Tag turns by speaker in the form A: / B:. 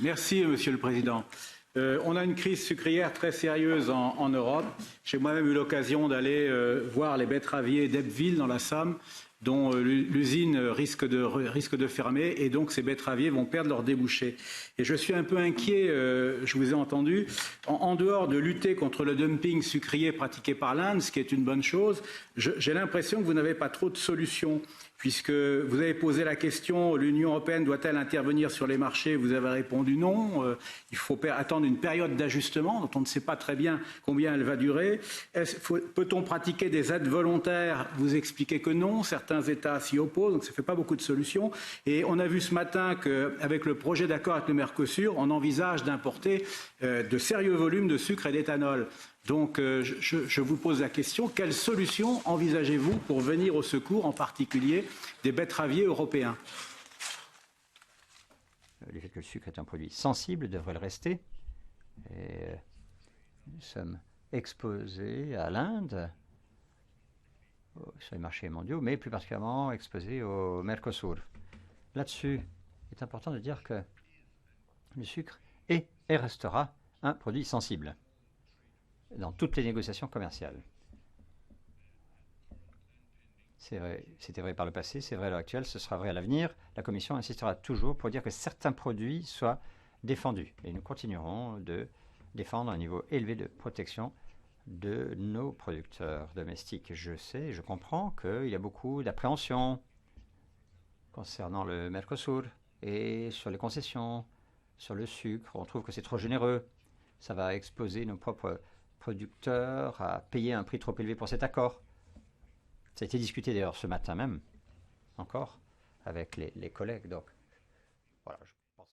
A: Merci, Monsieur le Président. On a une crise sucrière très sérieuse en Europe. J'ai moi-même eu l'occasion d'aller voir les betteraviers d'Ebbville dans la Somme, dont l'usine risque de fermer, et donc ces betteraviers vont perdre leurs débouchés. Et je suis un peu inquiet, je vous ai entendu, en dehors de lutter contre le dumping sucrier pratiqué par l'Inde, ce qui est une bonne chose, j'ai l'impression que vous n'avez pas trop de solutions, puisque vous avez posé la question, l'Union européenne doit-elle intervenir sur les marchés? Vous avez répondu non. Il faut attendre une période d'ajustement dont on ne sait pas très bien combien elle va durer. Peut-on pratiquer des aides volontaires? Vous expliquez que non. Certains États s'y opposent, donc ça ne fait pas beaucoup de solutions. Et on a vu ce matin qu'avec le projet d'accord avec le Mercosur, on envisage d'importer de sérieux volumes de sucre et d'éthanol. Donc je vous pose la question, quelles solutions envisagez-vous pour venir au secours, en particulier, des betteraviers européens?
B: Le fait que le sucre est un produit sensible devrait le rester. Et nous sommes exposés à l'Inde, sur les marchés mondiaux, mais plus particulièrement exposés au Mercosur. Là-dessus, il est important de dire que le sucre est et restera un produit sensible dans toutes les négociations commerciales. C'était vrai par le passé, c'est vrai à l'heure actuelle, ce sera vrai à l'avenir. La Commission insistera toujours pour dire que certains produits soient défendus. Et nous continuerons de défendre un niveau élevé de protection de nos producteurs domestiques. Je sais, je comprends qu'il y a beaucoup d'appréhension concernant le Mercosur et sur les concessions, sur le sucre. On trouve que c'est trop généreux. Ça va exposer nos propres producteurs à payer un prix trop élevé pour cet accord. Ça a été discuté d'ailleurs ce matin même, encore, avec les collègues. Donc, voilà.